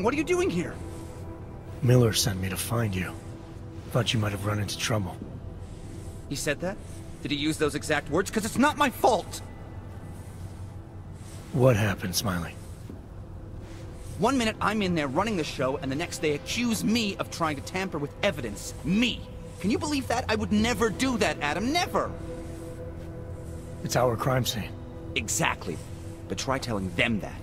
What are you doing here? Miller sent me to find you. Thought you might have run into trouble. He said that? Did he use those exact words? Because it's not my fault! What happened, Smiley? One minute I'm in there running the show, and the next they accuse me of trying to tamper with evidence. Me! Can you believe that? I would never do that, Adam. Never! It's our crime scene. Exactly. But try telling them that.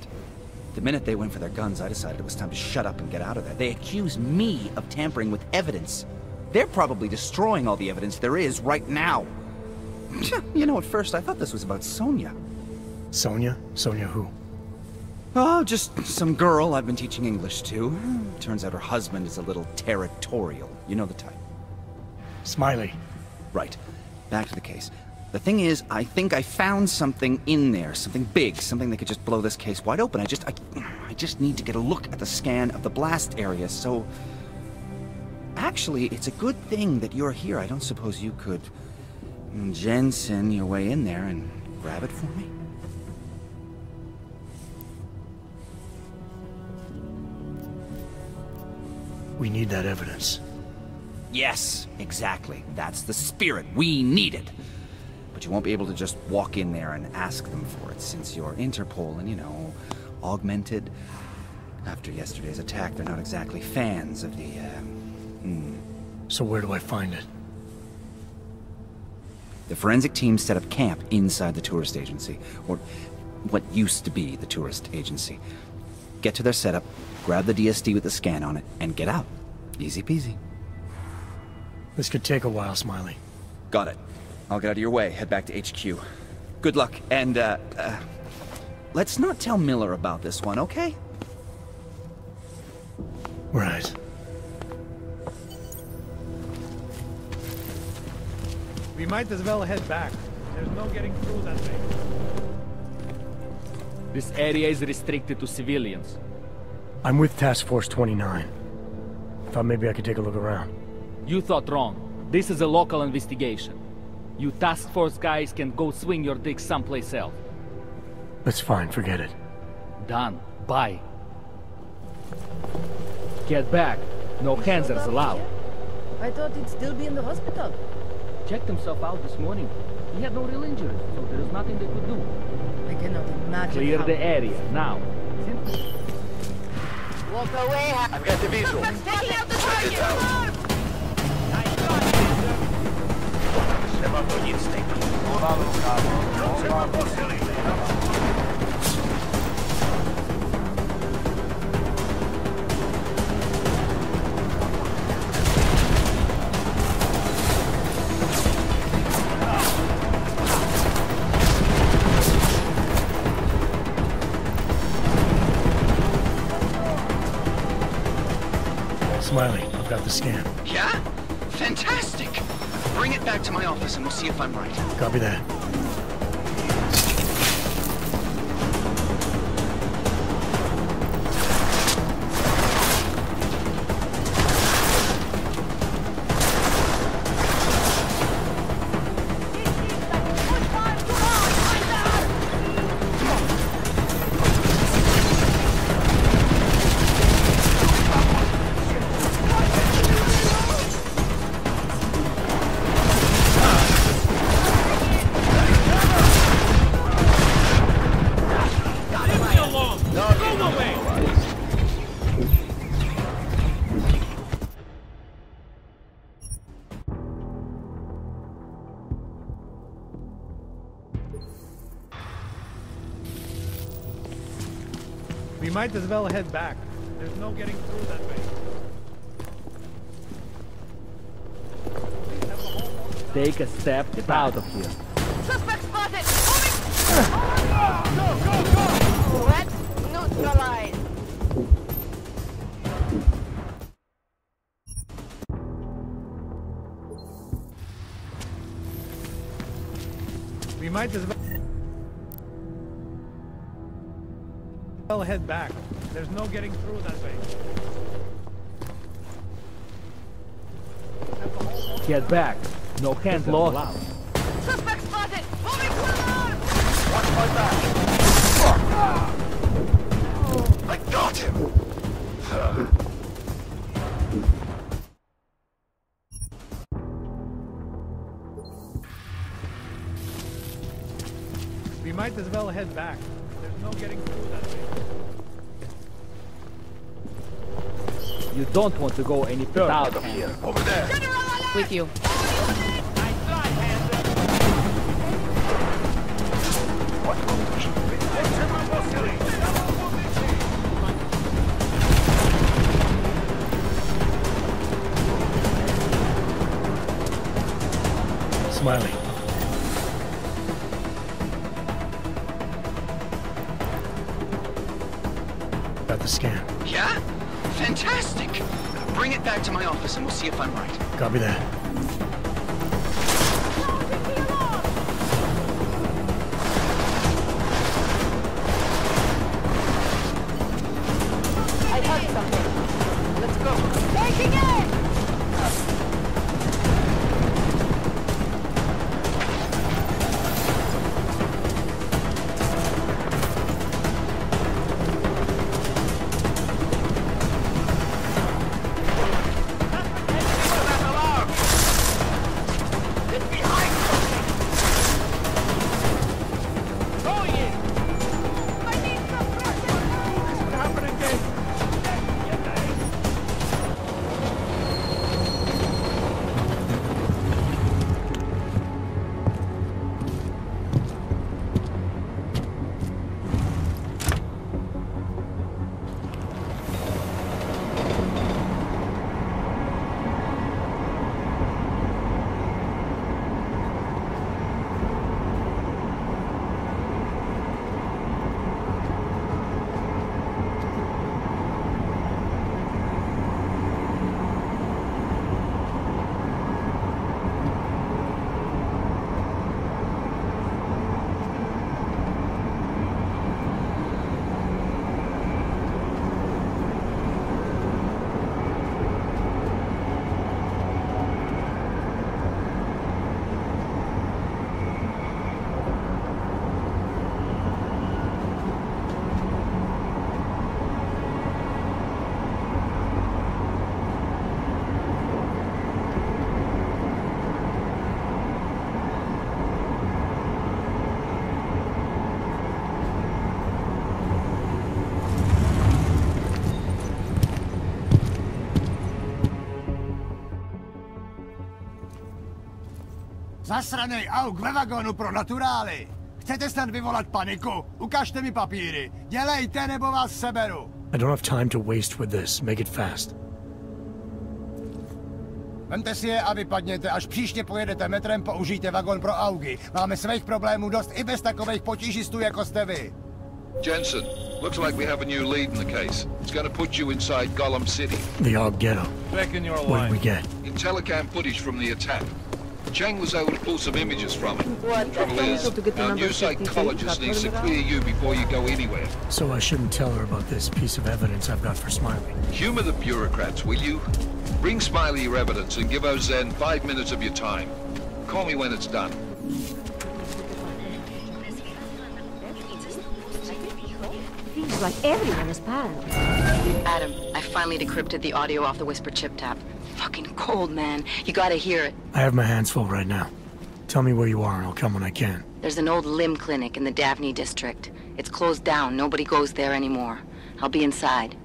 The minute they went for their guns, I decided it was time to shut up and get out of there. They accuse me of tampering with evidence. They're probably destroying all the evidence there is right now. You know, at first I thought this was about Sonia. Sonia? Sonia who? Oh, just some girl I've been teaching English to. Turns out her husband is a little territorial. You know the type. Smiley. Right. Back to the case. The thing is, I think I found something in there. Something big. Something that could just blow this case wide open. I just need to get a look at the scan of the blast area, so... Actually, it's a good thing that you're here. I don't suppose you could... Jensen your way in there and grab it for me? We need that evidence. Yes, exactly. That's the spirit. We need it. But you won't be able to just walk in there and ask them for it, since you're Interpol and, you know, augmented. After yesterday's attack, they're not exactly fans of the, So where do I find it? The forensic team set up camp inside the tourist agency, or what used to be the tourist agency. Get to their setup, grab the DSD with the scan on it, and get out. Easy peasy. This could take a while, Smiley. Got it. I'll get out of your way, head back to HQ. Good luck, and, let's not tell Miller about this one, okay? Right. We might as well head back. There's no getting through that way. This area is restricted to civilians. I'm with Task Force 29. Thought maybe I could take a look around. You thought wrong. This is a local investigation. You task force guys can go swing your dick someplace else. That's fine, forget it. Done. Bye. Get back. No handsers allowed. I thought he'd still be in the hospital. Checked himself out this morning. He had no real injuries, so there's nothing they could do. I cannot imagine Clear how... the area, now. Walk away! I've got the visual. Taking out the target! Trzeba po instinkt. Trzeba posilić. Smiley, I've got the scan. Yeah? Fantastic! Bring it back to my office and we'll see if I'm right. Copy that. We might as well head back. There's no getting through that way. Take a step out of here. Suspect spotted! Moving! Go! Threat neutralized! We might as well head back. There's no getting through that way. Get back. No hands allowed. Suspect spotted! Moving forward! Watch my back. I got him. We might as well head back. There's no getting through that way. You don't want to go any further. Out of here. Over there. With you. Smiley. Got the scan. Yeah? Fantastic! Bring it back to my office and we'll see if I'm right. Copy that. I heard something. Let's go. Taking it! Zasranej auk ve vagonu pro naturály! Chcete snad vyvolat paniku? Ukažte mi papíry! Dělejte, nebo vás seberu! I don't have time to waste with this. Make it fast. Vemte si je a vypadněte, až příště pojedete metrem, použijte vagon pro augy. Máme svých problémů dost i bez takových potížistů, jako jste vy. Jensen, looks like we have a new lead in the case. It's going to put you inside Gollum City. The AUG ghetto. Back in your What did line. we get? Telecam footage from the attack. Cheng was able to pull some images from it. What? Trouble is, our new psychologist needs to clear you before you go anywhere. So I shouldn't tell her about this piece of evidence I've got for Smiley. Humor the bureaucrats, will you? Bring Smiley your evidence and give Ozen 5 minutes of your time. Call me when it's done. Seems like everyone is paranoid. Adam, I finally decrypted the audio off the Whisper chip tap. Fucking cold, man. You gotta hear it. I have my hands full right now. Tell me where you are and I'll come when I can. There's an old limb clinic in the Daphne district. It's closed down. Nobody goes there anymore. I'll be inside.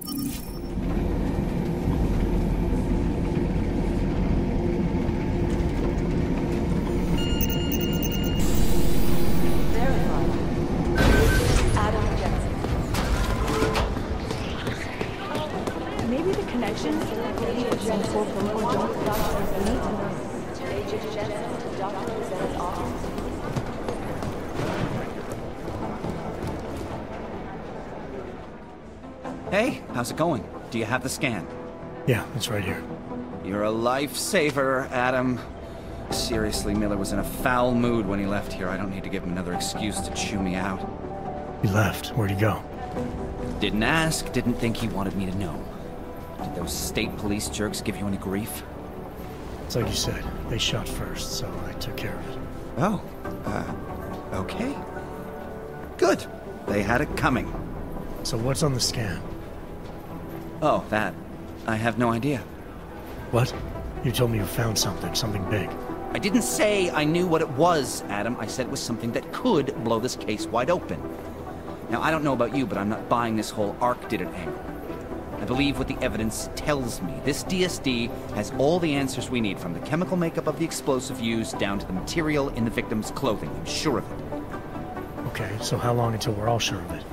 Maybe the connections Hey, how's it going? Do you have the scan? Yeah, it's right here. You're a lifesaver, Adam. Seriously, Miller was in a foul mood when he left here. I don't need to give him another excuse to chew me out. He left. Where'd he go? Didn't ask, didn't think he wanted me to know. Did those state police jerks give you any grief? It's like you said. They shot first, so I took care of it. Oh, okay. Good. They had it coming. So what's on the scan? Oh, that. I have no idea. What? You told me you found something big. I didn't say I knew what it was, Adam. I said it was something that could blow this case wide open. Now, I don't know about you, but I'm not buying this whole Ark did it angle. I believe what the evidence tells me. This DSD has all the answers we need, from the chemical makeup of the explosive used down to the material in the victim's clothing. I'm sure of it. Okay, so how long until we're all sure of it?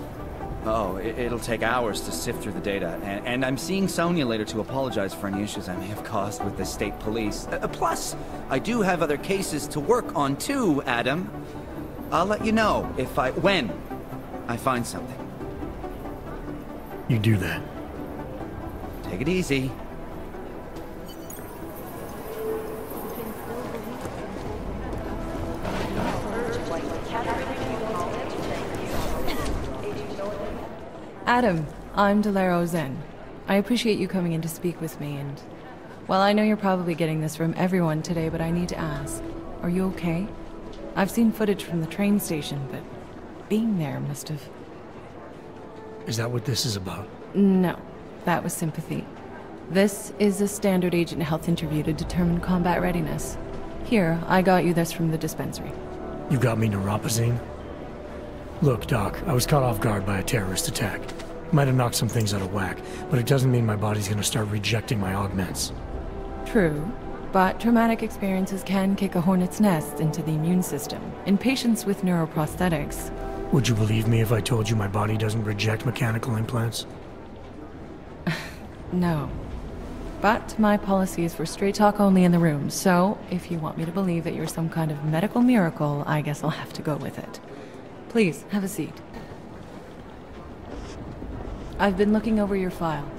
Oh, it'll take hours to sift through the data, and I'm seeing Sonia later to apologize for any issues I may have caused with the state police. Plus, I do have other cases to work on too, Adam. I'll let you know when I find something. You do that. Take it easy. Adam, I'm Delaro Zen. I appreciate you coming in to speak with me, and... well, I know you're probably getting this from everyone today, but I need to ask. Are you okay? I've seen footage from the train station, but being there must have... Is that what this is about? No, that was sympathy. This is a standard agent health interview to determine combat readiness. Here, I got you this from the dispensary. You got me neuropozyne? Look, Doc, I was caught off guard by a terrorist attack. Might have knocked some things out of whack, but it doesn't mean my body's gonna start rejecting my augments. True, but traumatic experiences can kick a hornet's nest into the immune system. In patients with neuroprosthetics... Would you believe me if I told you my body doesn't reject mechanical implants? No. But my policy is for straight talk only in the room, so if you want me to believe that you're some kind of medical miracle, I guess I'll have to go with it. Please, have a seat. I've been looking over your file.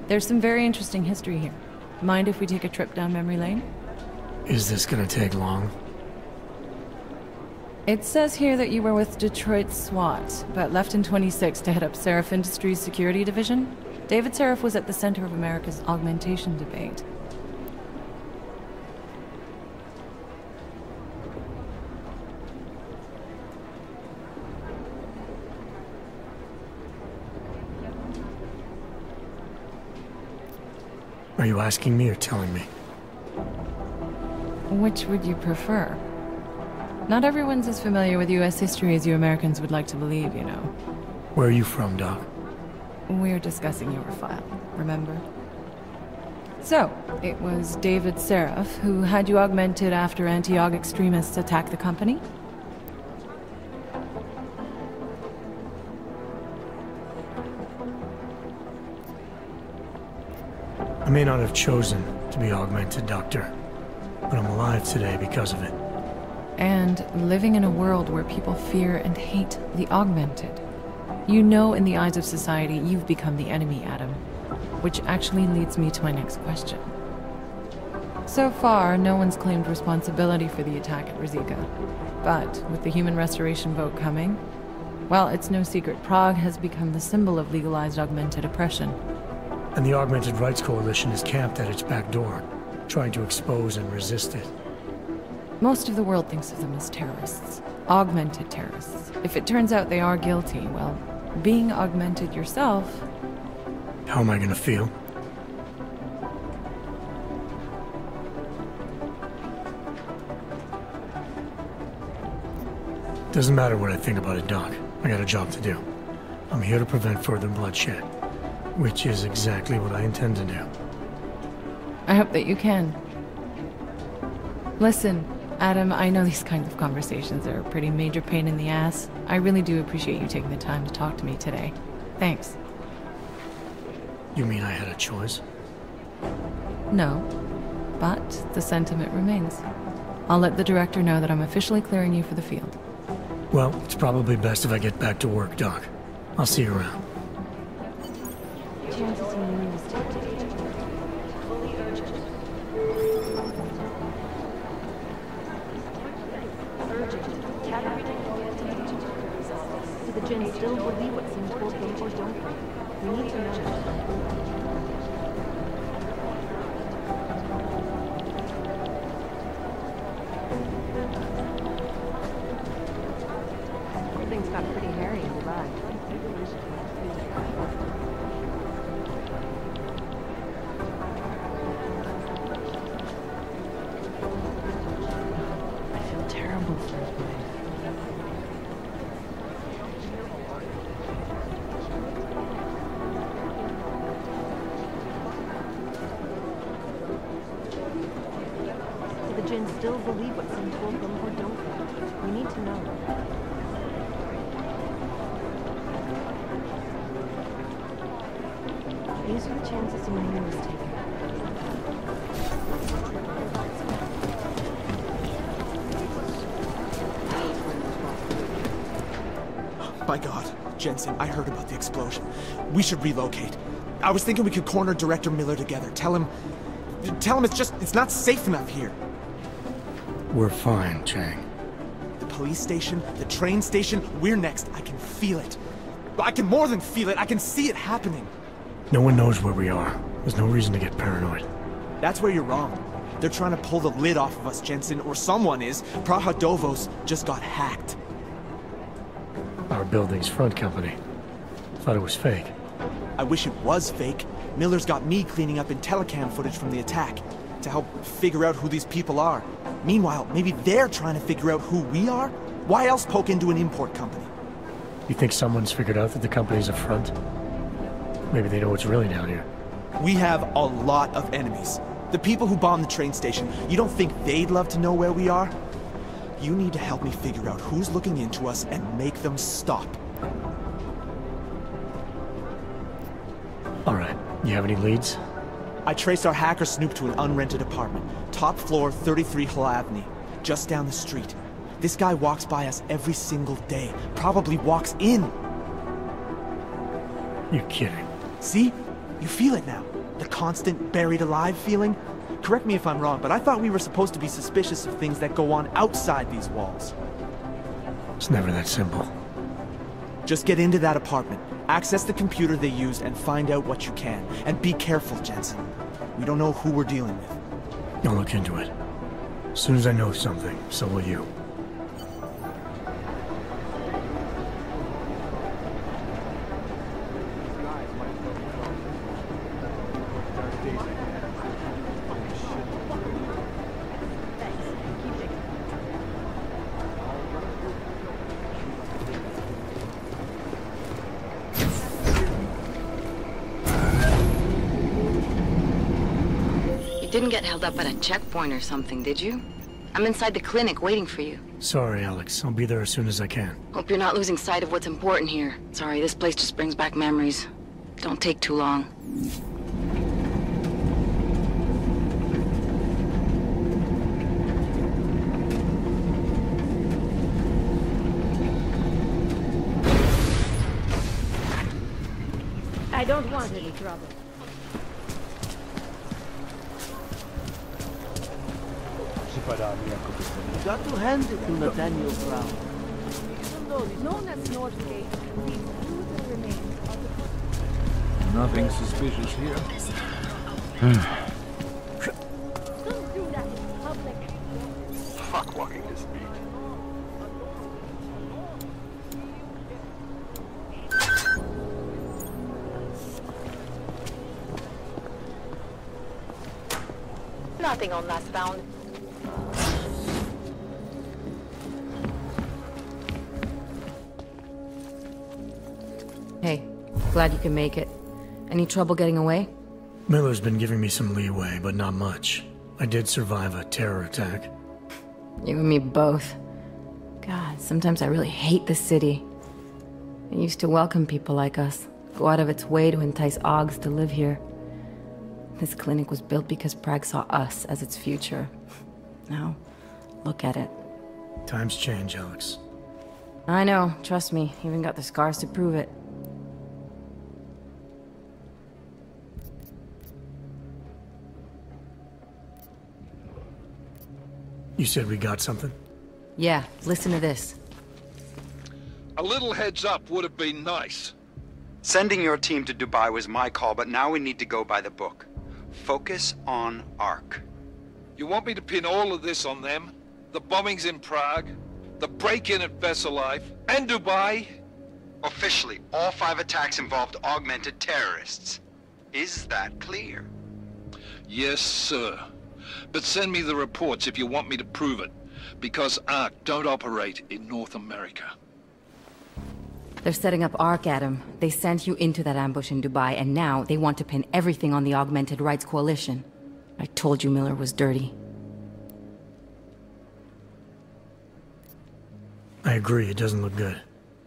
There's some very interesting history here. Mind if we take a trip down memory lane? Is this gonna take long? It says here that you were with Detroit SWAT, but left in 26 to head up Seraph Industries' security division. David Seraph was at the center of America's augmentation debate. Are you asking me or telling me? Which would you prefer? Not everyone's as familiar with U.S. history as you Americans would like to believe, you know. Where are you from, Doc? We're discussing your file, remember? So, it was David Seraph who had you augmented after anti-Aug extremists attacked the company? I may not have chosen to be augmented, Doctor, but I'm alive today because of it. And living in a world where people fear and hate the augmented. You know, in the eyes of society, you've become the enemy, Adam. Which actually leads me to my next question. So far, no one's claimed responsibility for the attack at Ruzicka. But with the human restoration vote coming, well, it's no secret Prague has become the symbol of legalized augmented oppression. And the Augmented Rights Coalition is camped at its back door, trying to expose and resist it. Most of the world thinks of them as terrorists. Augmented terrorists. If it turns out they are guilty, well, being augmented yourself... How am I gonna feel? Doesn't matter what I think about it, Doc. I got a job to do. I'm here to prevent further bloodshed. Which is exactly what I intend to do. I hope that you can. Listen, Adam, I know these kinds of conversations are a pretty major pain in the ass. I really do appreciate you taking the time to talk to me today. Thanks. You mean I had a choice? No, but the sentiment remains. I'll let the director know that I'm officially clearing you for the field. Well, it's probably best if I get back to work, Doc. I'll see you around. Chances in the news Do the gens still believe what seems told them, or don't they? We need to know. Things got pretty hairy in Dubai. question still believe what Sin told them or don't they? We need to know. These are the chances Simone was taking. My God, Jensen, I heard about the explosion. We should relocate. I was thinking we could corner Director Miller together. Tell him it's not safe enough here. We're fine, Chang. The police station, the train station, we're next. I can feel it. I can more than feel it. I can see it happening. No one knows where we are. There's no reason to get paranoid. That's where you're wrong. They're trying to pull the lid off of us, Jensen, or someone is. Prahadovos just got hacked. Our building's front company. Thought it was fake. I wish it was fake. Miller's got me cleaning up IntelliCam footage from the attack to help figure out who these people are. Meanwhile, maybe they're trying to figure out who we are? Why else poke into an import company? You think someone's figured out that the company's a front? Maybe they know what's really down here. We have a lot of enemies. The people who bombed the train station, you don't think they'd love to know where we are? You need to help me figure out who's looking into us and make them stop. Alright, you have any leads? I traced our hacker snoop to an unrented apartment. Top floor, 33 Hlavny, just down the street. This guy walks by us every single day. Probably walks in. You're kidding. See? You feel it now. The constant buried alive feeling. Correct me if I'm wrong, but I thought we were supposed to be suspicious of things that go on outside these walls. It's never that simple. Just get into that apartment, access the computer they used, and find out what you can. And be careful, Jensen. We don't know who we're dealing with. I'll look into it. As soon as I know something, so will you. Didn't get held up at a checkpoint or something, did you? I'm inside the clinic waiting for you. Sorry, Alex. I'll be there as soon as I can. Hope you're not losing sight of what's important here. Sorry, this place just brings back memories. Don't take too long. I don't want any trouble. You got to hand it to Nathaniel Brown. Known as Northgate, these brutal remains of the... Nothing suspicious here. Don't do that in public. Fuck walking this beat. Nothing on last found. Hey, glad you can make it. Any trouble getting away? Miller's been giving me some leeway, but not much. I did survive a terror attack. You and me both. God, sometimes I really hate this city. It used to welcome people like us, go out of its way to entice Augs to live here. This clinic was built because Prague saw us as its future. Now, look at it. Times change, Alex. I know, trust me, even got the scars to prove it. You said we got something? Yeah, listen to this. A little heads up would have been nice. Sending your team to Dubai was my call, but now we need to go by the book. Focus on ARC. You want me to pin all of this on them? The bombings in Prague, the break-in at Vesellife, and Dubai? Officially, all 5 attacks involved augmented terrorists. Is that clear? Yes, sir. But send me the reports if you want me to prove it, because ARC don't operate in North America. They're setting up ARC, Adam. They sent you into that ambush in Dubai, and now they want to pin everything on the Augmented Rights Coalition. I told you Miller was dirty. I agree, it doesn't look good.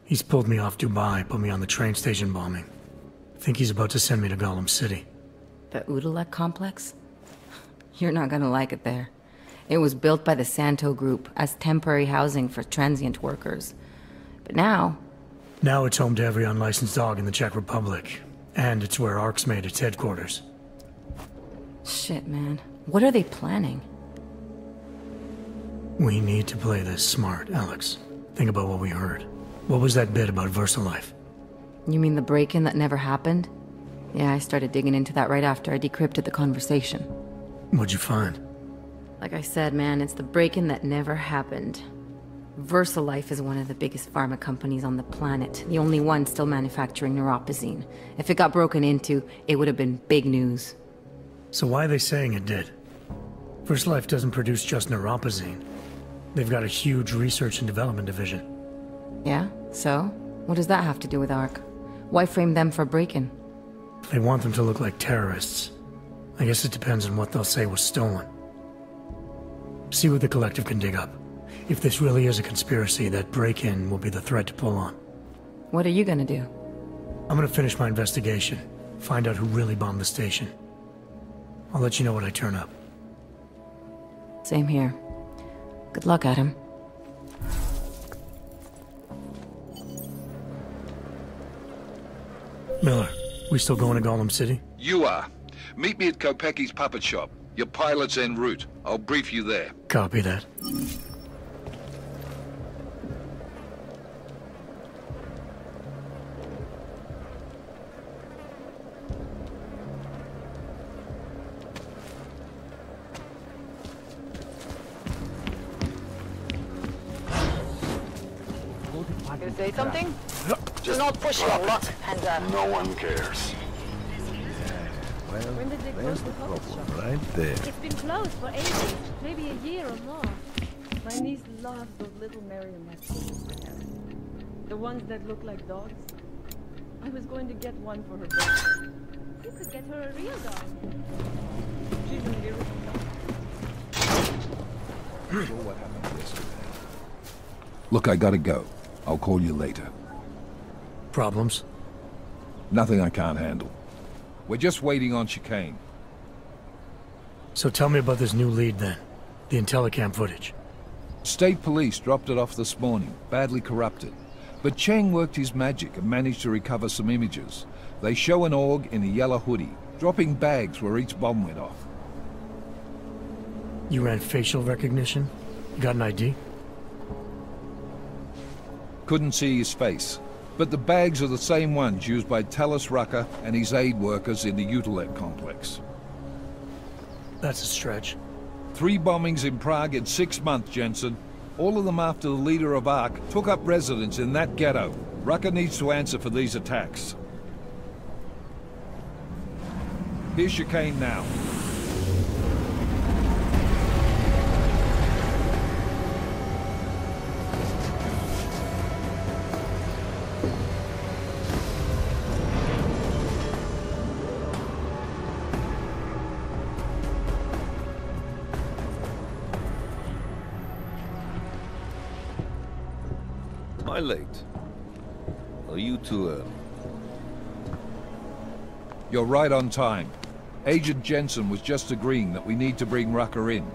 He's pulled me off Dubai, put me on the train station bombing. I think he's about to send me to Gollum City. The Utulek complex? You're not gonna like it there. It was built by the Santo Group as temporary housing for transient workers. But now... Now it's home to every unlicensed dog in the Czech Republic. And it's where ARC's made its headquarters. Shit, man. What are they planning? We need to play this smart, Alex. Think about what we heard. What was that bit about VersaLife? You mean the break-in that never happened? Yeah, I started digging into that right after I decrypted the conversation. What'd you find? Like I said, man, it's the break-in that never happened. VersaLife is one of the biggest pharma companies on the planet, the only one still manufacturing neuropozyne. If it got broken into, it would have been big news. So why are they saying it did? VersaLife doesn't produce just neuropozyne. They've got a huge research and development division. Yeah? So? What does that have to do with ARC? Why frame them for break-in? They want them to look like terrorists. I guess it depends on what they'll say was stolen. See what the Collective can dig up. If this really is a conspiracy, that break-in will be the thread to pull on. What are you gonna do? I'm gonna finish my investigation. Find out who really bombed the station. I'll let you know when I turn up. Same here. Good luck, Adam. Miller, we still going to Gollum City? You are. Meet me at Kopecki's puppet shop. Your pilot's en route. I'll brief you there. Copy that. Gonna say something? Do not push your luck, and No one cares. Well, when did they close the problem? Right there. It's been closed for ages, maybe a year or more. My niece loves those little marionettes. The ones that look like dogs. I was going to get one for her birthday. You could get her a real dog. She's an irritable dog. What happened yesterday? Look, I gotta go. I'll call you later. Problems? Nothing I can't handle. We're just waiting on chicane. So tell me about this new lead then. The Intellicam footage. State police dropped it off this morning, badly corrupted. But Cheng worked his magic and managed to recover some images. They show an org in a yellow hoodie, dropping bags where each bomb went off. You ran facial recognition? You got an ID? Couldn't see his face. But the bags are the same ones used by Talis Rucker and his aid workers in the Utulek complex. That's a stretch. 3 bombings in Prague in 6 months, Jensen. All of them after the leader of ARC took up residence in that ghetto. Rucker needs to answer for these attacks. Here's chicane now. Am I late? Are you too early? You're right on time. Agent Jensen was just agreeing that we need to bring Rucker in.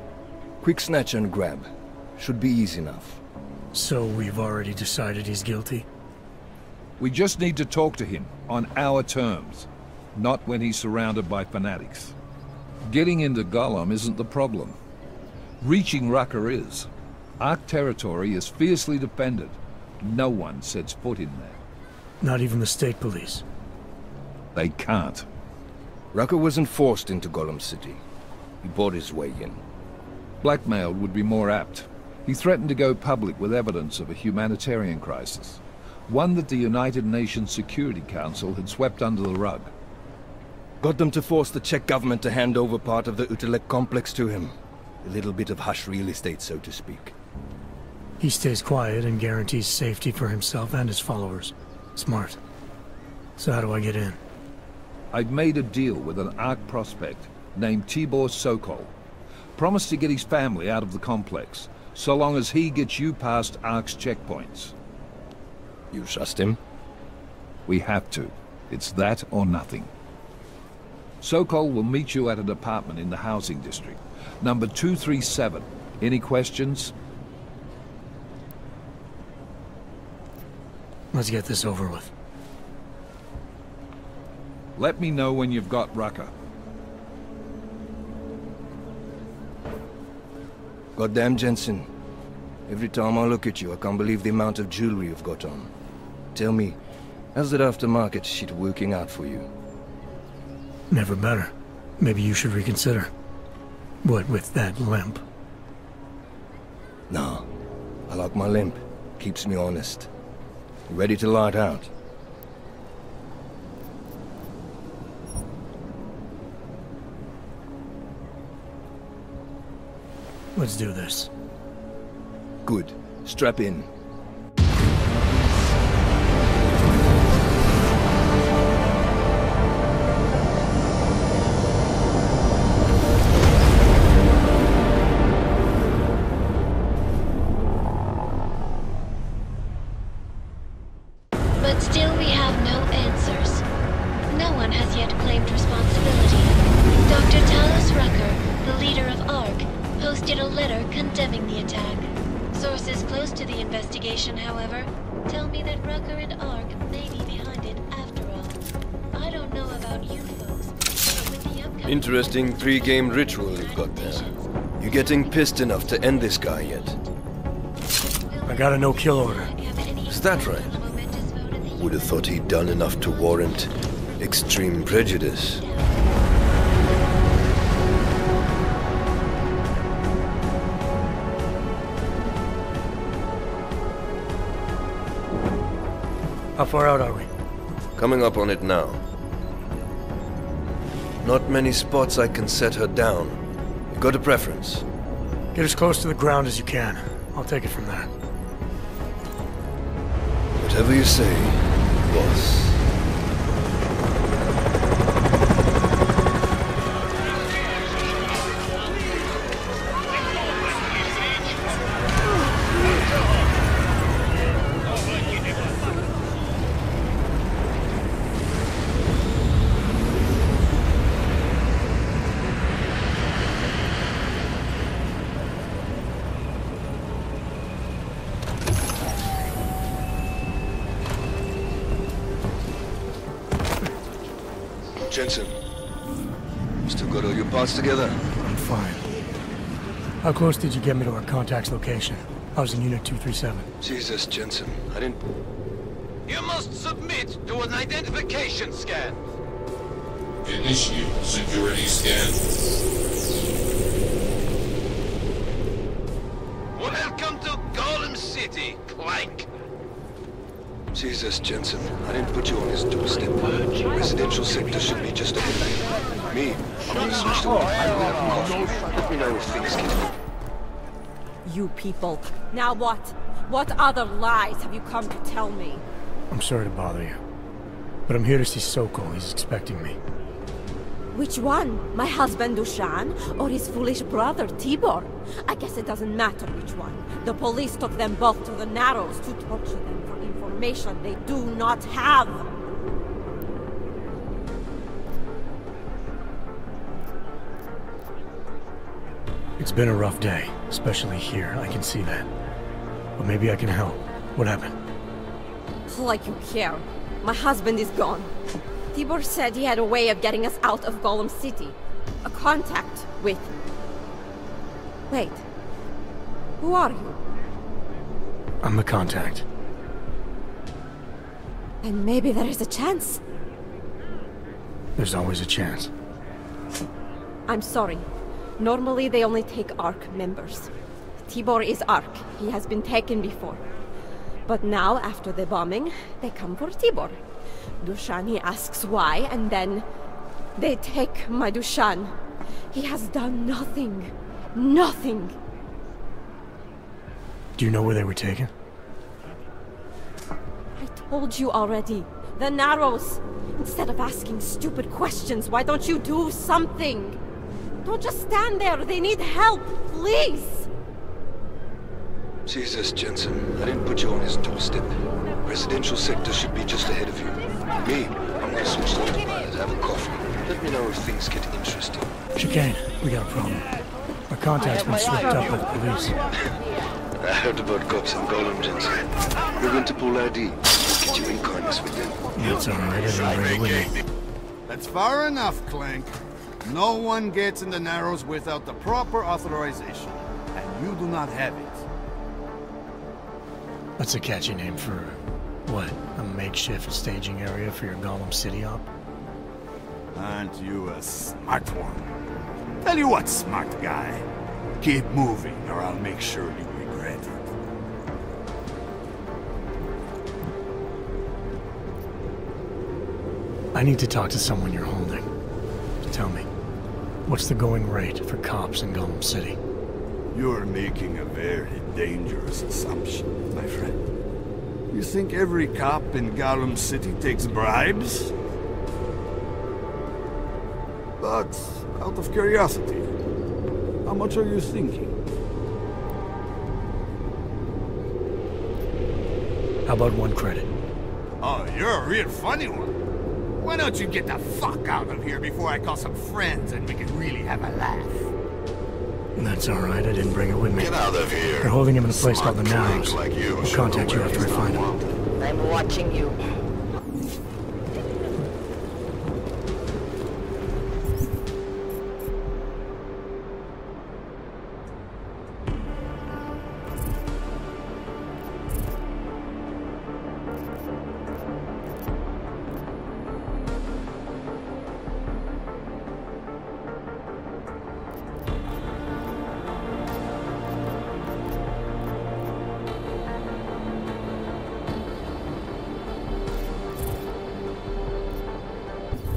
Quick snatch and grab. Should be easy enough. So we've already decided he's guilty? We just need to talk to him on our terms, not when he's surrounded by fanatics. Getting into Gollum isn't the problem. Reaching Rucker is. ARC territory is fiercely defended. No one sets foot in there. Not even the state police? They can't. Rucker wasn't forced into Gollum City. He bought his way in. Blackmailed would be more apt. He threatened to go public with evidence of a humanitarian crisis. One that the United Nations Security Council had swept under the rug. Got them to force the Czech government to hand over part of the Utulek complex to him. A little bit of hush real estate, so to speak. He stays quiet and guarantees safety for himself and his followers. Smart. So how do I get in? I've made a deal with an ARC prospect named Tibor Sokol. Promised to get his family out of the complex, so long as he gets you past ARC's checkpoints. You trust him? We have to. It's that or nothing. Sokol will meet you at an apartment in the housing district. Number 237. Any questions? Let's get this over with. Let me know when you've got Rucker. Goddamn, Jensen. Every time I look at you, I can't believe the amount of jewelry you've got on. Tell me, how's that aftermarket shit working out for you? Never better. Maybe you should reconsider. What with that limp? Nah. I like my limp. Keeps me honest. You ready to light out? Let's do this. Good. Strap in. But still we have no answers. No one has yet claimed responsibility. Dr. Talos Rucker, the leader of ARC, posted a letter condemning the attack. Sources close to the investigation, however, tell me that Rucker and ARC may be behind it after all. I don't know about you folks, but with the upcoming... Interesting pre-game ritual you've got there. You getting pissed enough to end this guy yet? I got a no-kill order. Is that right? Would have thought he'd done enough to warrant extreme prejudice. How far out are we? Coming up on it now. Not many spots I can set her down. You got a preference? Get as close to the ground as you can. I'll take it from there. Whatever you say, boss. Jensen, still got all your parts together? I'm fine. How close did you get me to our contact's location? I was in Unit 237. Jesus, Jensen, I didn't... You must submit to an identification scan. Initiate security scan. Welcome to Golem City, Clank. Jesus, Jensen, I didn't put you on his doorstep. Residential sector should be just ahead. Me, I'm gonna switch to Let me know if things get... You people. Now what? What other lies have you come to tell me? I'm sorry to bother you, but I'm here to see Sokol. He's expecting me. Which one? My husband Dushan, or his foolish brother Tibor? I guess it doesn't matter which one. The police took them both to the Narrows to torture them for information they do not have. It's been a rough day, especially here. I can see that. But maybe I can help. What happened? Like you care. My husband is gone. Tibor said he had a way of getting us out of Golem City. A contact with... Wait. Who are you? I'm the contact. And maybe there is a chance. There's always a chance. I'm sorry. Normally they only take ARC members. Tibor is ARC. He has been taken before. But now, after the bombing, they come for Tibor. Dushani asks why, and then they take my Dushan. He has done nothing. Nothing. Do you know where they were taken? I told you already. The Narrows. Instead of asking stupid questions, why don't you do something? Don't just stand there. They need help, please. Jesus, Jensen. I didn't put you on his doorstep. Residential sector should be just ahead of you. Me, I'm gonna switch to autopilot, have a coffee. Let me know if things get interesting. Chicane, we got a problem. Our contact's been slipped up by the police. I heard about cops in Gollum, Jensen. We're going to pull ID. Get you in harness with them. That's alright, I didn't bring it with me. That's far enough, Clank. No one gets in the Narrows without the proper authorization. And you do not have it. That's a catchy name for, what, a makeshift staging area for your Gollum City op? Aren't you a smart one? Tell you what, smart guy. Keep moving, or I'll make sure you regret it. I need to talk to someone you're holding. Tell me, what's the going rate for cops in Gollum City? You're making a very dangerous assumption, my friend. You think every cop in Gollum City takes bribes? But, out of curiosity, how much are you thinking? How about 1 credit? Oh, you're a real funny one. Why don't you get the fuck out of here before I call some friends and we can really have a laugh? That's alright, I didn't bring it with me. Get out of here. They're holding him in a place called the Narrows. Like you I'll contact you after I find him. I'm watching you.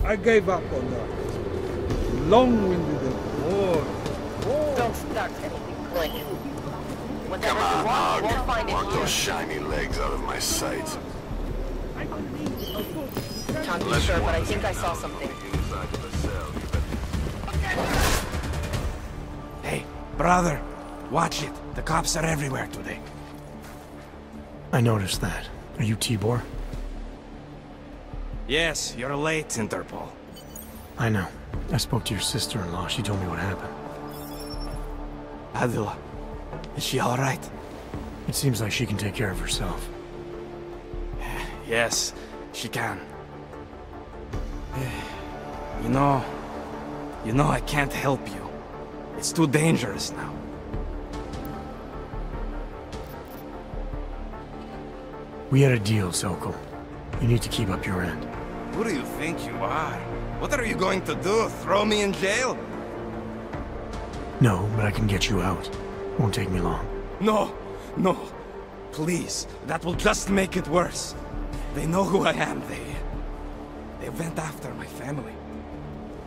I gave up on that. Long-winded and bored. Don't start anything, Clank. Whatever Come on, you want, you won't find it Walk here. those shiny legs out of my sight. Can't be sure, but I think I saw something. Hey, brother, watch it. The cops are everywhere today. I noticed that. Are you Tibor? Yes, you're late, Interpol. I know. I spoke to your sister-in-law. She told me what happened. Adila, is she all right? It seems like she can take care of herself. Yes, she can. You know, I can't help you. It's too dangerous now. We had a deal, Sokol. You need to keep up your end. Who do you think you are? What are you going to do? Throw me in jail? No, but I can get you out. Won't take me long. No, no. Please, that will just make it worse. They know who I am. They went after my family.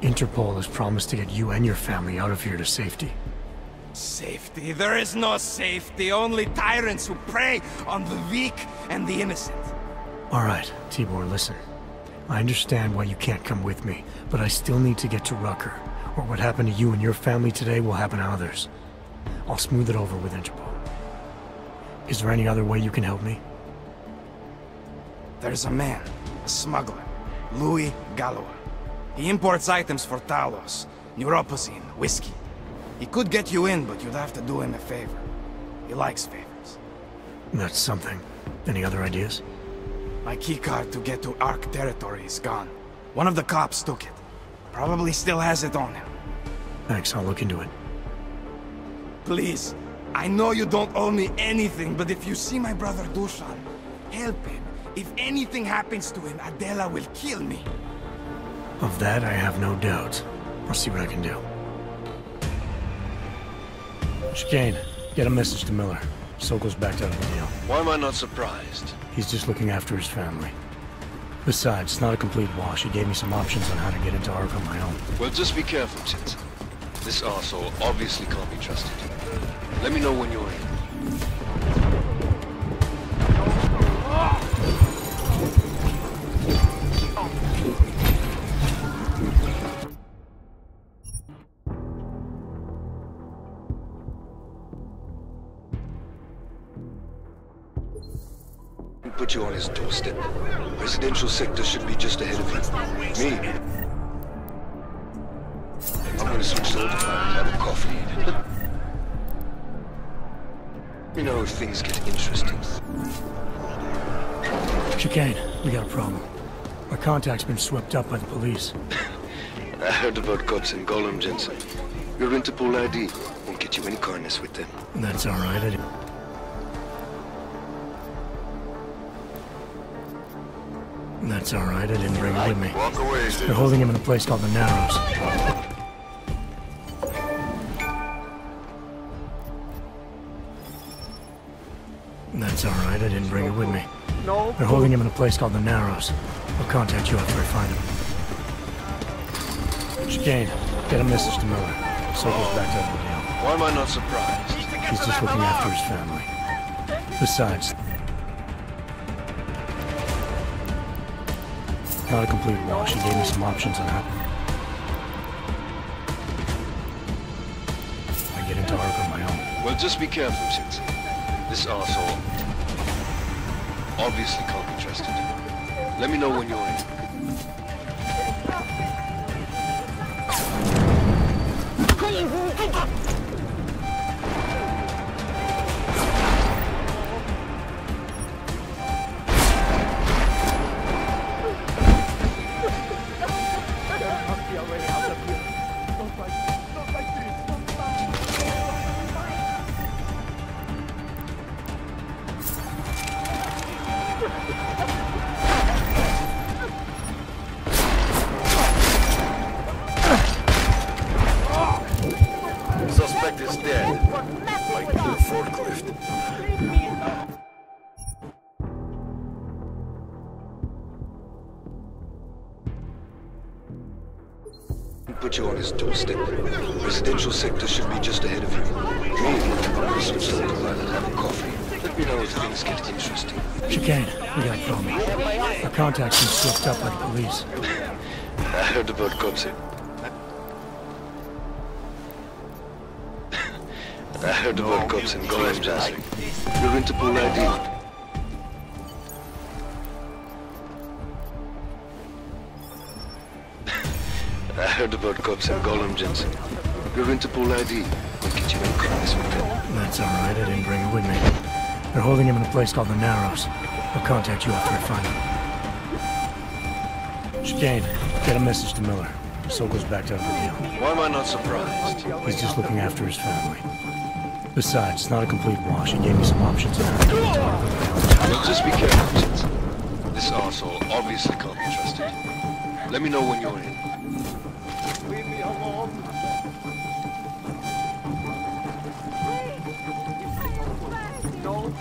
Interpol has promised to get you and your family out of here to safety. Safety? There is no safety. Only tyrants who prey on the weak and the innocent. All right, Tibor, listen. I understand why you can't come with me, but I still need to get to Rucker, or what happened to you and your family today will happen to others. I'll smooth it over with Interpol. Is there any other way you can help me? There's a man, a smuggler, Louis Galois. He imports items for Talos, neuropozyne, whiskey. He could get you in, but you'd have to do him a favor. He likes favors. That's something. Any other ideas? My keycard to get to Ark territory is gone. One of the cops took it. Probably still has it on him. Thanks, I'll look into it. Please, I know you don't owe me anything, but if you see my brother Dusan, help him. If anything happens to him, Adela will kill me. Of that, I have no doubt. I'll see what I can do. Chicane, get a message to Miller. Sokol's backed out of the deal. Why am I not surprised? He's just looking after his family. Besides, it's not a complete wash. He gave me some options on how to get into Ark on my own. Well, just be careful, Jensen. This arsehole obviously can't be trusted. Let me know when you're in. put you on his doorstep. Residential sector should be just ahead of you. Me? I'm gonna switch to autopilot and have a coffee. Let me know if things get interesting. Chicane, we got a problem. Our contact's been swept up by the police. I heard about cops in Gollum, Jensen. Your Interpol ID won't get you any kindness with them. That's all right. That's all right. I didn't bring it with me. Walk away, They're holding him in a place called the Narrows. That's all right. I didn't bring it with me. No. They're holding him in a place called the Narrows. I'll contact you after I find him. Chicane, get a message to Miller. So it goes back to the deal. Why am I not surprised? He's just looking after his family. Besides, not a complete wash. He gave me some options on how I get into Ark on my own. Well, just be careful, Jensen. This arsehole obviously can't be trusted. Let me know when you're in. Suspect is dead. Like the forklift. Put you on his doorstep. Residential sector should be just ahead of you. Me, switch to autopilot and have a coffee. Let me know if things get interesting. Chicane, we got a problem. Our contact's been swept up by the police. I heard about cops in... I heard about cops in Gollum, Jensen. Your Interpol ID. I heard about cops in Gollum, Jensen. Your Interpol ID won't get you any kindness with them. That's all right. I didn't bring it with me. They're holding him in a place called the Narrows. I'll contact you after I find him. Chicane, get a message to Miller. So goes back to the deal. Why am I not surprised? He's just looking after his family. Besides, it's not a complete wash. He gave me some options on how to get into Ark. Well, just be careful, Jensen. This arsehole obviously can't be trusted. Let me know when you're in. Leave me alone. No.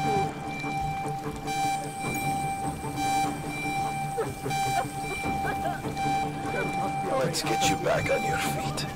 Let's get you back on your feet.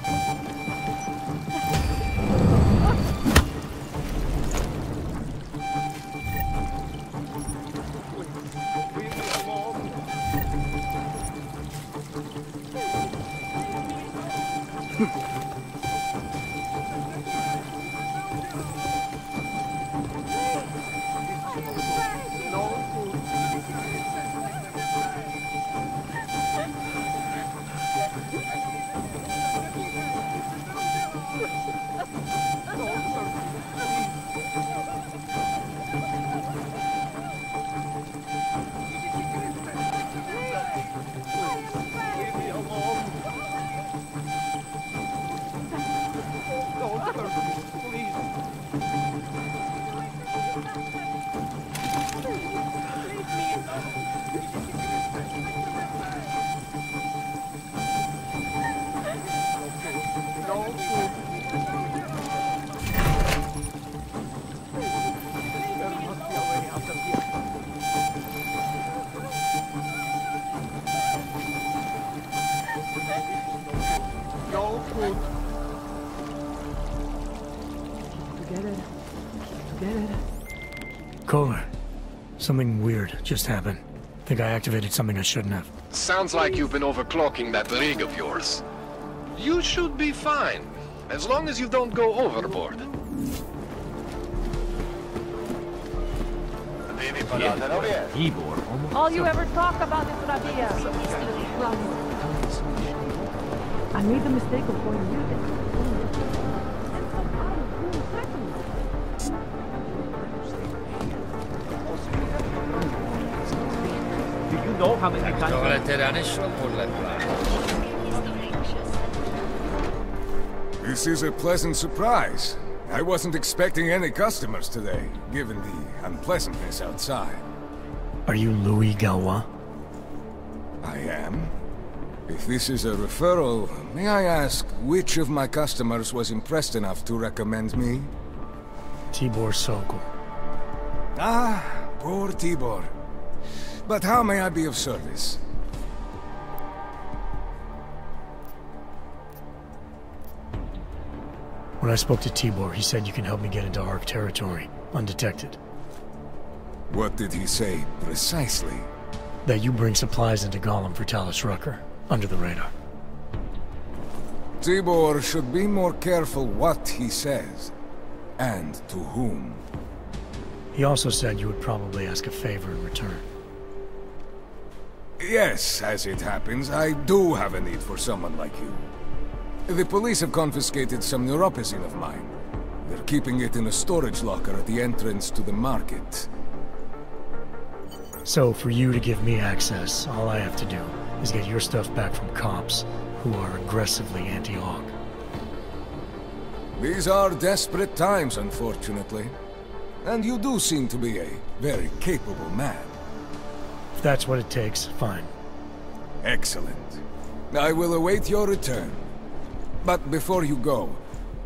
Kohler, something weird just happened. Think I activated something I shouldn't have. Sounds like you've been overclocking that rig of yours. You should be fine, as long as you don't go overboard. They All you ever talk about is Rabia. I made the mistake of going with it. Do you know how many times... This is a pleasant surprise. I wasn't expecting any customers today, given the unpleasantness outside. Are you Louis Galois? I am. If this is a referral, may I ask which of my customers was impressed enough to recommend me? Tibor Sokol. Ah, poor Tibor. But how may I be of service? When I spoke to Tibor, he said you can help me get into Ark territory, undetected. What did he say, precisely? That you bring supplies into Gollum for Talus Rucker, under the radar. Tibor should be more careful what he says, and to whom. He also said you would probably ask a favor in return. Yes, as it happens, I do have a need for someone like you. The police have confiscated some neuropozyne of mine. They're keeping it in a storage locker at the entrance to the market. So, for you to give me access, all I have to do is get your stuff back from cops who are aggressively anti-Aug. These are desperate times, unfortunately. And you do seem to be a very capable man. If that's what it takes, fine. Excellent. I will await your return. But before you go,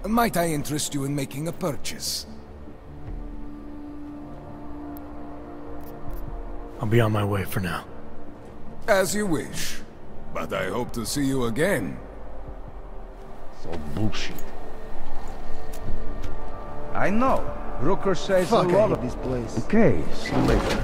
might I interest you in making a purchase? I'll be on my way for now. As you wish. But I hope to see you again. So bullshit. I know. Rooker says a lot of this place. Okay, see you later.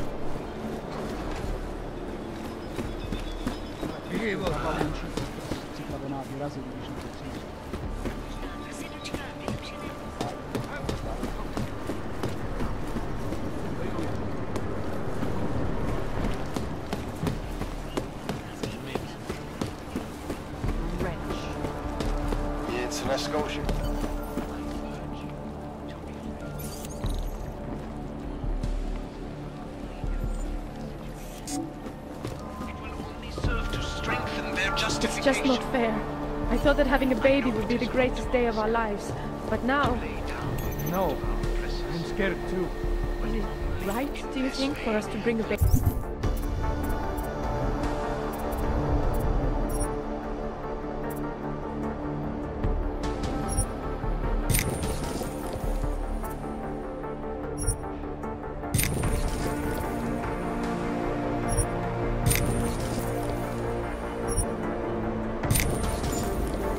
It's an Escotia. It's just not fair. I thought that having a baby would be the greatest day of our lives. But now... No. I'm scared too. Is it right, do you think, for us to bring a baby?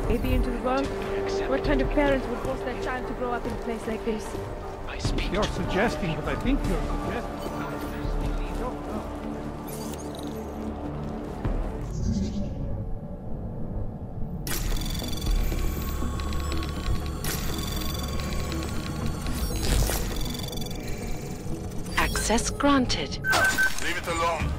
Baby into the world? What kind of parents would force their child to grow up in a place like this? You're suggesting, but I think you're suggesting. Access granted. Leave it alone.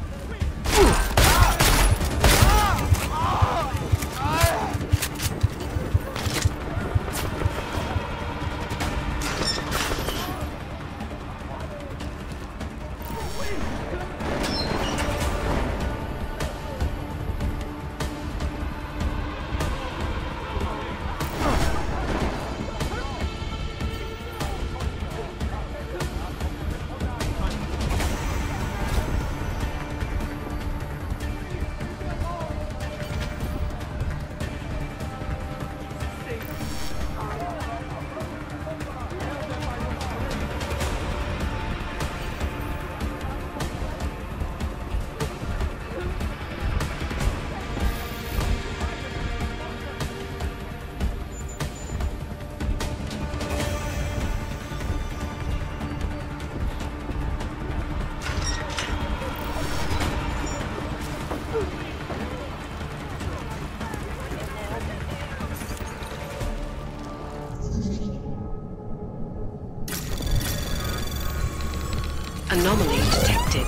Anomaly detected.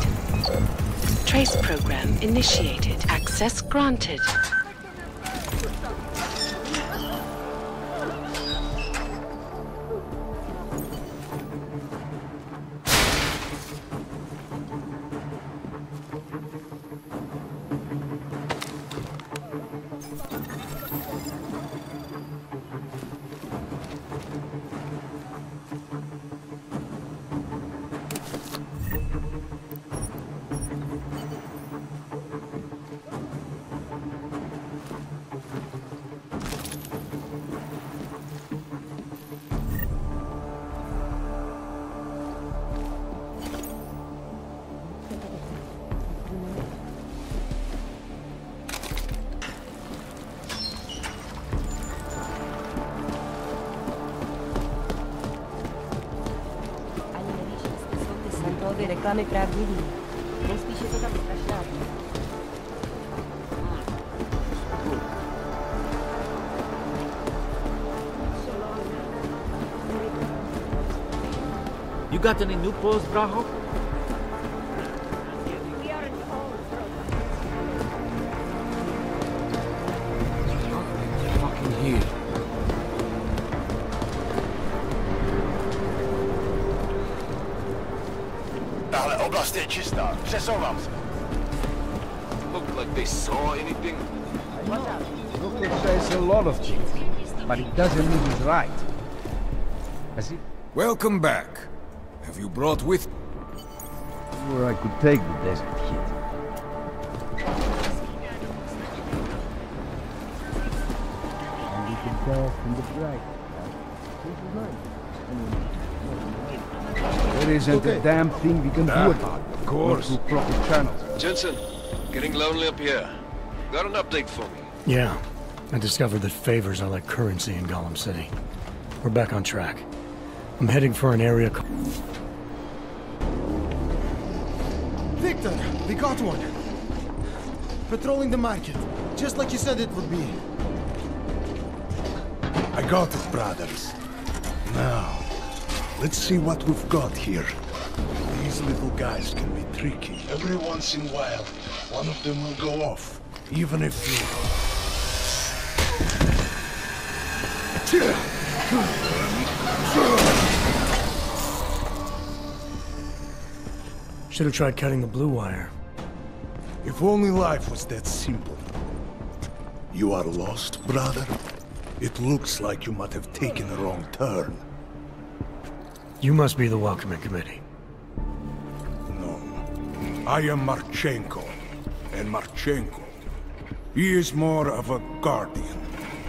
Trace program initiated. Access granted. Reklamy prawdziwi. Respi się to tam strasznie. You got any new posts, Braho? Fucking here. Tahle oblast je čistá. Přesouvám se. Look like they saw anything? Lukas says a lot of things, but it doesn't mean he's right. Has he? Welcome back. Have you brought with... Where I could take the desert hit. And we can tell from the bright. There isn't a damn thing we can do about it. Of course. Through proper channels. Jensen, getting lonely up here. Got an update for me? Yeah. I discovered that favors are like currency in Gollum City. We're back on track. I'm heading for an area called... Victor, we got one. Patrolling the market, just like you said it would be. I got it, brothers. Now, let's see what we've got here. These little guys can be tricky. Every once in a while, one of them will go off, even if you... Should have tried cutting the blue wire. If only life was that simple. You are lost, brother? It looks like you might have taken a wrong turn. You must be the welcoming committee. No. I am Marchenko. And Marchenko, he is more of a guardian.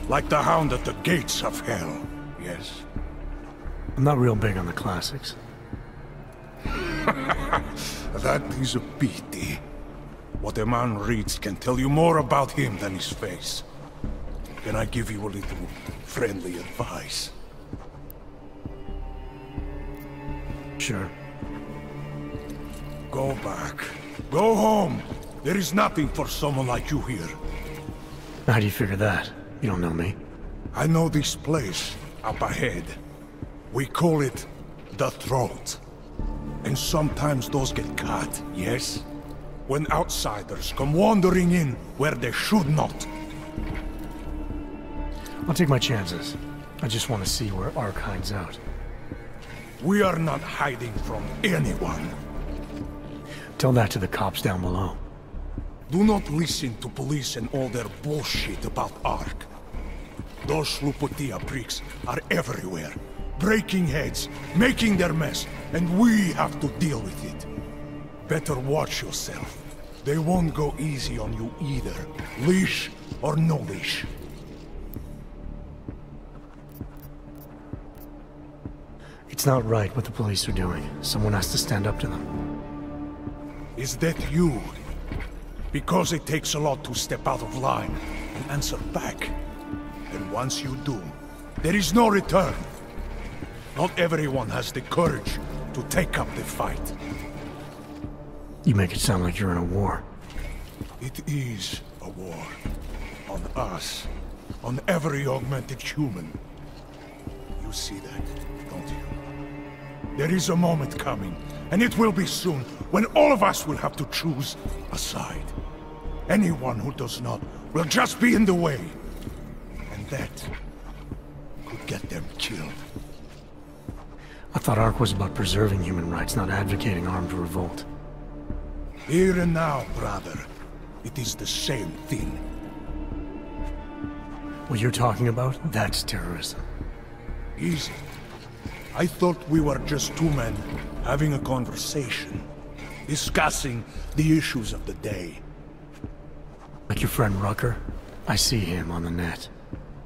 Like the hound at the gates of hell, yes? I'm not real big on the classics. That is a pity. What a man reads can tell you more about him than his face. Can I give you a little friendly advice? Sure. Go back. Go home. There is nothing for someone like you here. How do you figure that? You don't know me. I know this place up ahead. We call it the Throat. And sometimes those get cut, yes? When outsiders come wandering in where they should not. I'll take my chances. I just want to see where Ark hides out. We are not hiding from anyone. Tell that to the cops down below. Do not listen to police and all their bullshit about Ark. Those Slupotia pricks are everywhere. Breaking heads, making their mess, and we have to deal with it. Better watch yourself. They won't go easy on you either. Leash or no leash. It's not right what the police are doing. Someone has to stand up to them. Is that you? Because it takes a lot to step out of line and answer back. And once you do, there is no return. Not everyone has the courage to take up the fight. You make it sound like you're in a war. It is a war. On us. On every augmented human. You see that, don't you? There is a moment coming, and it will be soon, when all of us will have to choose a side. Anyone who does not will just be in the way. And that could get them killed. I thought ARC was about preserving human rights, not advocating armed revolt. Here and now, brother. It is the same thing. What you're talking about, that's terrorism. Easy. I thought we were just two men having a conversation, discussing the issues of the day. Like your friend Rucker? I see him on the net.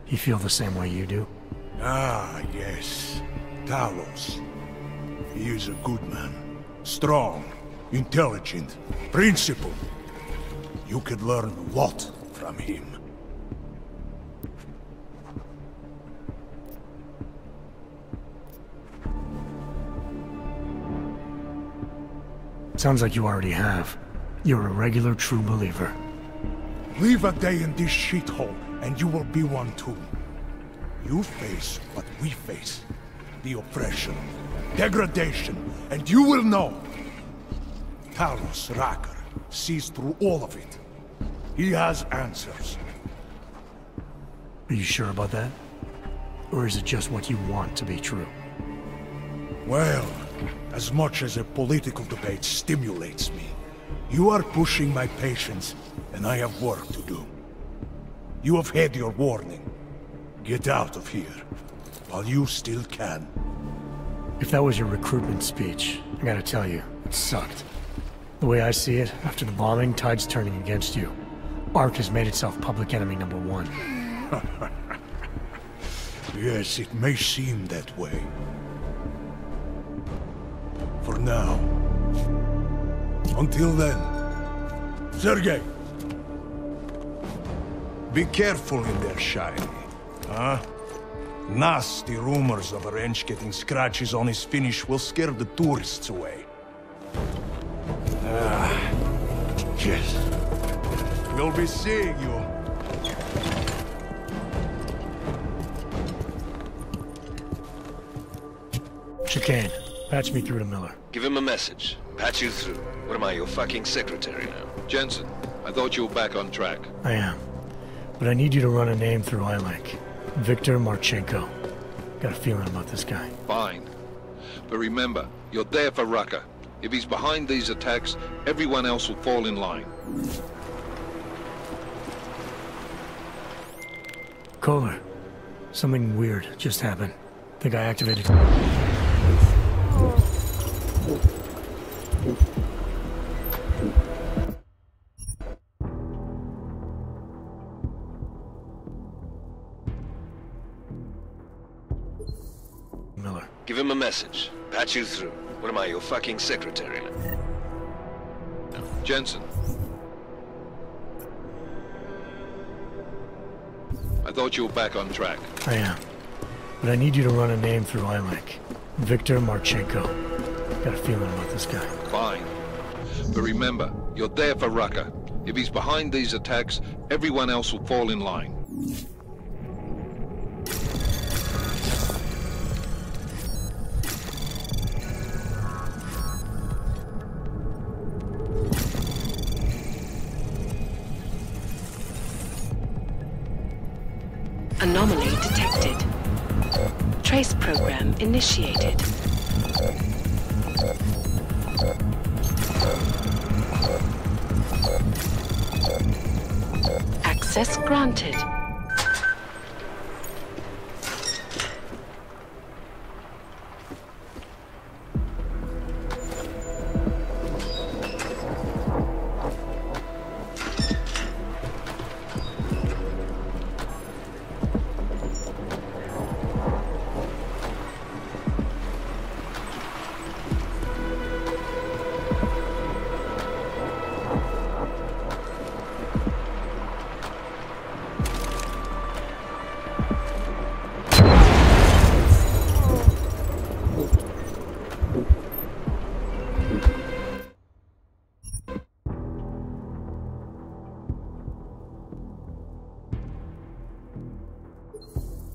He feel the same way you do? Ah, yes. Talos. He is a good man. Strong, intelligent, principled. You could learn a lot from him. Sounds like you already have. You're a regular true believer. Live a day in this shithole, and you will be one too. You face what we face. The oppression, degradation, and you will know. Talos Rucker sees through all of it. He has answers. Are you sure about that? Or is it just what you want to be true? Well, as much as a political debate stimulates me, you are pushing my patience, and I have work to do. You have had your warning. Get out of here, while you still can. If that was your recruitment speech, I gotta tell you, it sucked. The way I see it, after the bombing, tide's turning against you. ARC has made itself public enemy #1. Yes, it may seem that way. For now. Until then. Sergei! Be careful in there, Shiny. Huh? Nasty rumors of a wrench getting scratches on his finish will scare the tourists away. Yes. We'll be seeing you. Chicane, patch me through to Miller. Give him a message. Patch you through. What am I, your fucking secretary now? Jensen, I thought you were back on track. I am. But I need you to run a name through iLink. Victor Marchenko. Got a feeling about this guy. Fine. But remember, you're there for Rucker. If he's behind these attacks, everyone else will fall in line. Kohler, something weird just happened. Think I activated... Miller. Give him a message. Patch you through. What am I, your fucking secretary now? Jensen. I thought you were back on track. I am. But I need you to run a name through iLink. Victor Marchenko. Got a feeling about this guy. Fine. But remember, you're there for Rucker. If he's behind these attacks, everyone else will fall in line. Anomaly detected. Trace program initiated. Access granted.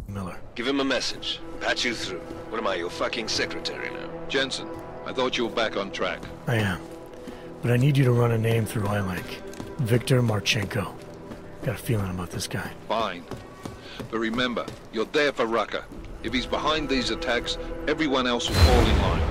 Miller. Give him a message. Patch you through. What am I, your fucking secretary now? Jensen, I thought you were back on track. I am. But I need you to run a name through iLink. Victor Marchenko. Got a feeling about this guy. Fine. But remember, you're there for Rucker. If he's behind these attacks, everyone else will fall in line.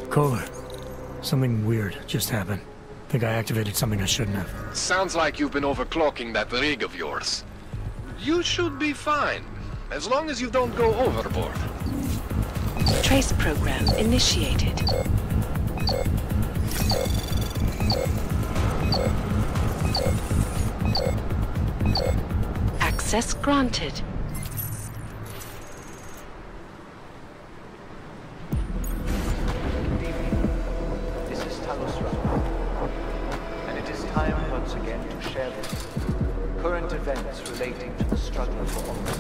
Kohler, something weird just happened. Think I activated something I shouldn't have. Sounds like you've been overclocking that rig of yours. You should be fine, as long as you don't go overboard. Trace program initiated. Access granted. This is Talos Rucker, and it is time once again to share with you current events relating to the struggle for honor.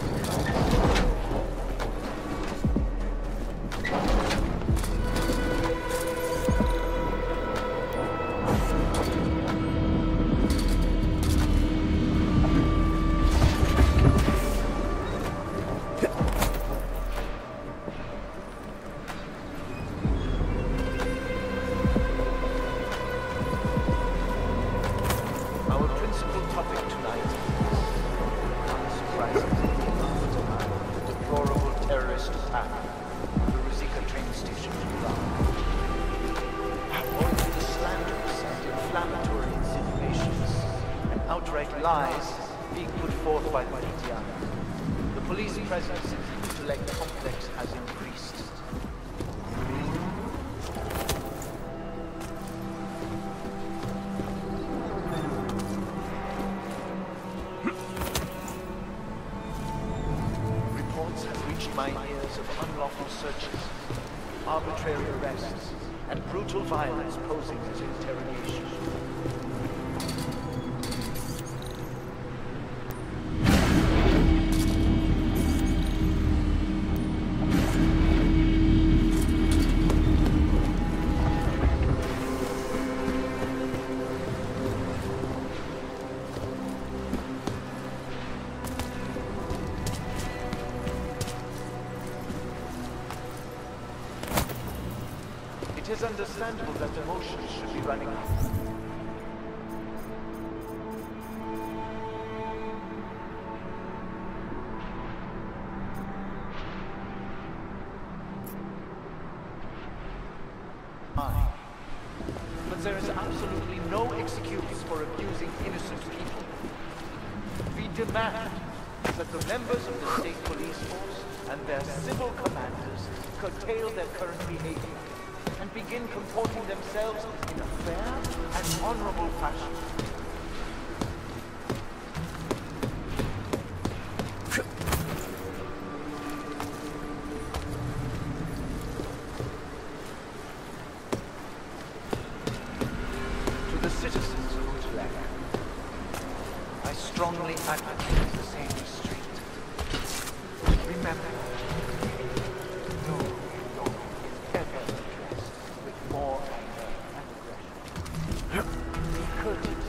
Lies being put forth by the media. The police presence in the intellect complex has increased. Reports have reached my ears of unlawful searches, arbitrary arrests, and brutal violence posing as interrogation. It is understandable that emotions should be running out. But there is absolutely no excuse for abusing innocent people. We demand that the members of the state police force and their civil commanders curtail their current behavior and begin comporting themselves in a fair and honorable fashion. To the citizens of Utrecht, I strongly advocate the same restraint. Remember, more anger and aggression. Be courteous.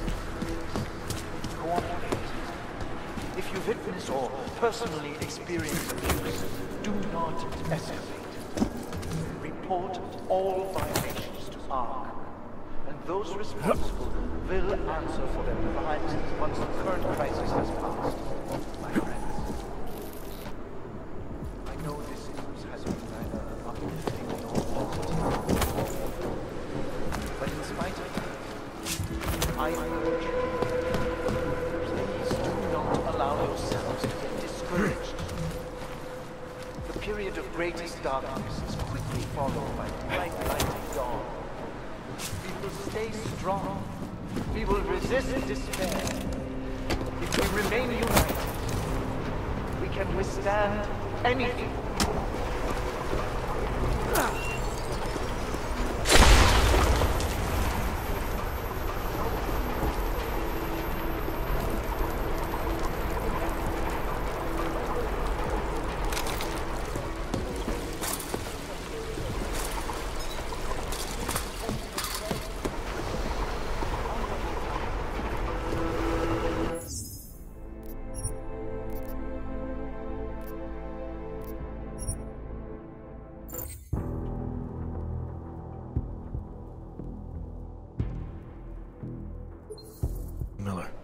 Cooperate. If you witness or personally experience abuse, do not escalate. Report all violations to ARC, and those responsible will answer for their crimes once the current crisis has passed. My friends, I know this news has been neither uplifting nor positive. But in spite of that, I urge you, please do not allow yourselves to get discouraged. The period of greatest darkness is quickly followed by bright light of dawn. We will stay strong. We will resist despair. If we remain united, we can withstand anything.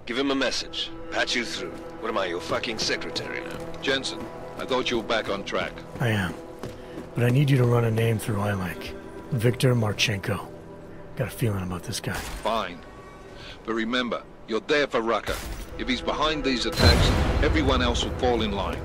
Give him a message. Patch you through. What am I, your fucking secretary now? Jensen, I thought you were back on track. I am. But I need you to run a name through ILAC. Viktor Marchenko. Got a feeling about this guy. Fine. But remember, you're there for Rucker. If he's behind these attacks, everyone else will fall in line.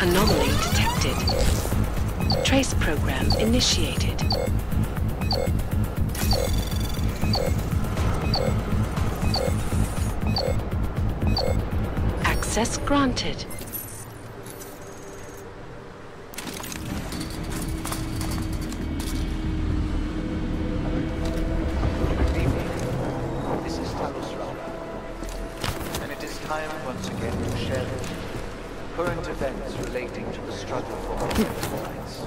Anomaly detected. Trace program initiated. Access granted. Good evening. This is Talos Rana. And it is time once again to share current events relating to the struggle for human rights.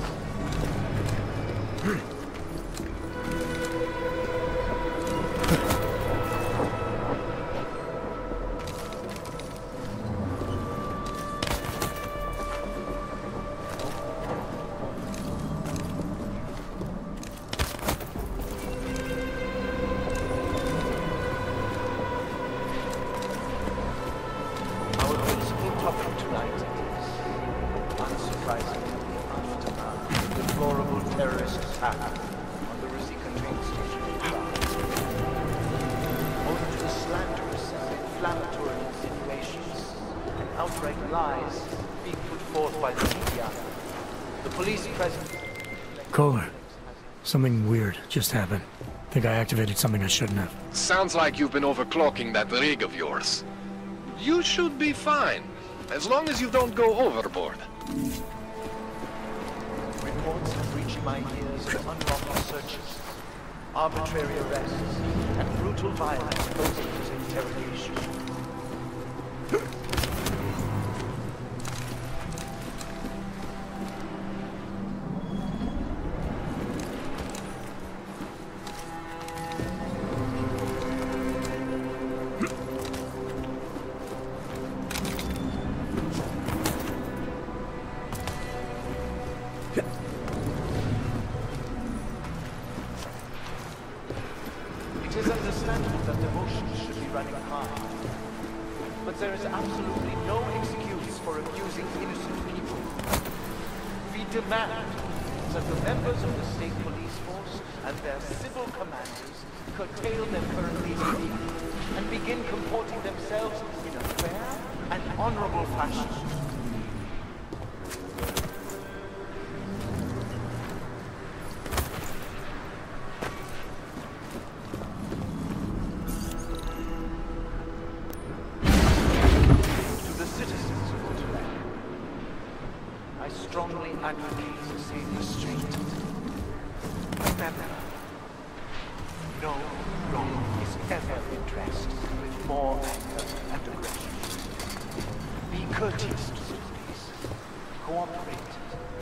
Our principal topic tonight is, unsurprisingly, the aftermath of the deplorable terrorist attack on the Ruzicka train station in Prague. Owing to the slanderous and inflammatory insinuations and outright lies being put forth by the media, the police present... Kohler, something weird just happened. Think I activated something I shouldn't have. Sounds like you've been overclocking that rig of yours. You should be fine, as long as you don't go overboard. Reports have reached my ears of unlawful searches, arbitrary arrests, and brutal violence posing as interrogation. It is understandable that emotions should be running high, but there is absolutely no excuse for abusing innocent people. We demand that the members of the state police force and their civil commanders curtail their current behavior and begin comporting themselves in a fair and honorable fashion. I strongly advocate the same restraint. Remember, no wrong is ever redressed with more anger and aggression. Be courteous to the police. Cooperate.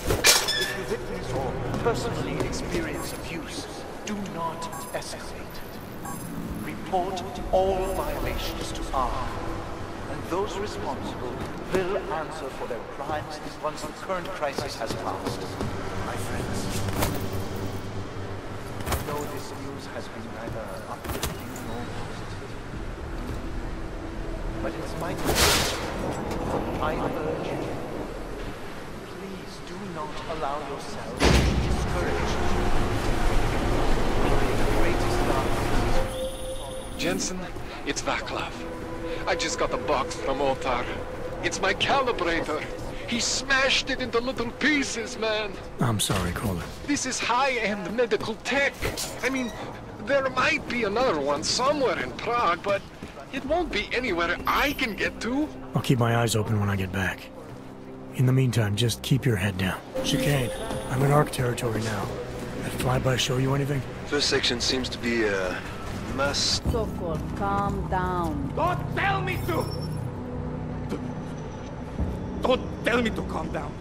If you witness or personally experience abuse, do not escalate. Report all violations to ARC, and those responsible will answer for their crimes once the current crisis has passed. My friends, I know this news has been neither uplifting nor positive. But in spite of it, I urge you, please do not allow yourselves to be discouraged. The greatest darkness. Jensen, it's Vaclav. I just got the box from Otar. It's my calibrator. He smashed it into little pieces, man. I'm sorry, Kohler. This is high-end medical tech. I mean, there might be another one somewhere in Prague, but it won't be anywhere I can get to. I'll keep my eyes open when I get back. In the meantime, just keep your head down. Chicane, I'm in ARC territory now. That flyby show you anything? First section seems to be a mess. Sokol, calm down. Don't tell me to! Don't tell me to calm down.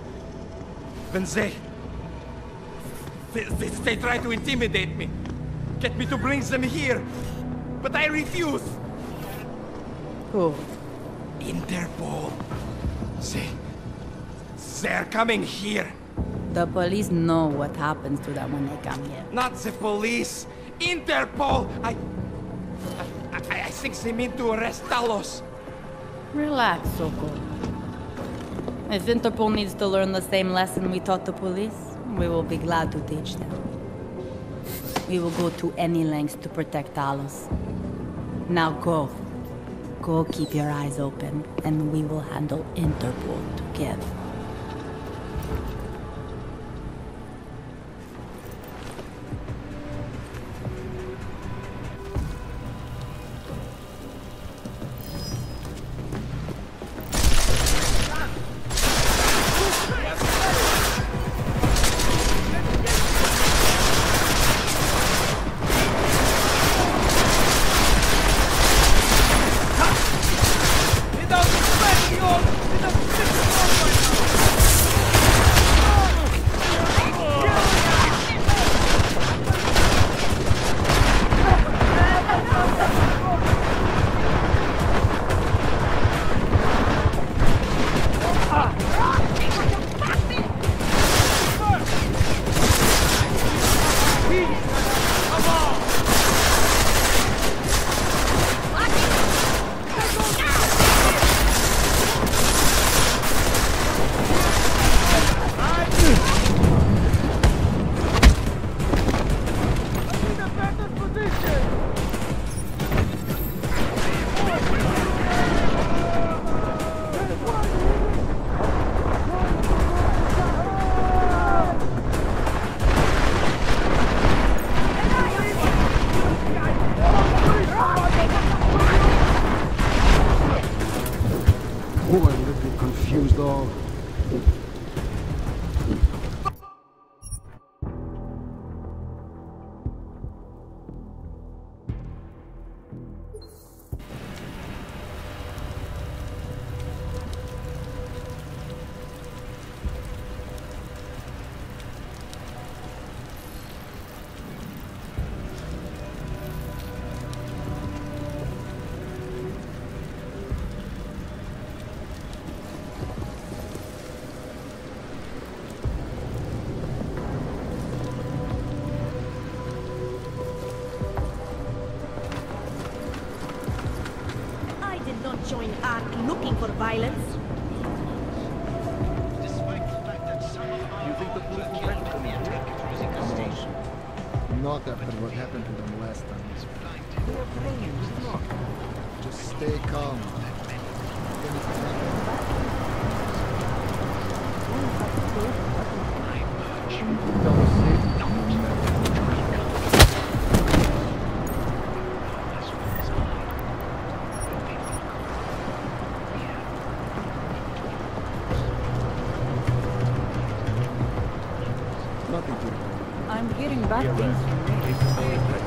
When They try to intimidate me. Get me to bring them here. But I refuse. Who? Interpol. They're coming here. The police know what happens to them when they come here. Not the police. Interpol. I think they mean to arrest Talos. Relax, Soko. If Interpol needs to learn the same lesson we taught the police, we will be glad to teach them. We will go to any lengths to protect Talos. Now go. Go keep your eyes open, and we will handle Interpol together. Join Ark looking for violence. You think the police will rescue me and take you to Rosika Station? Not after what happened to them last time. They're players, look. Just stay calm. I'm hearing bad things from me.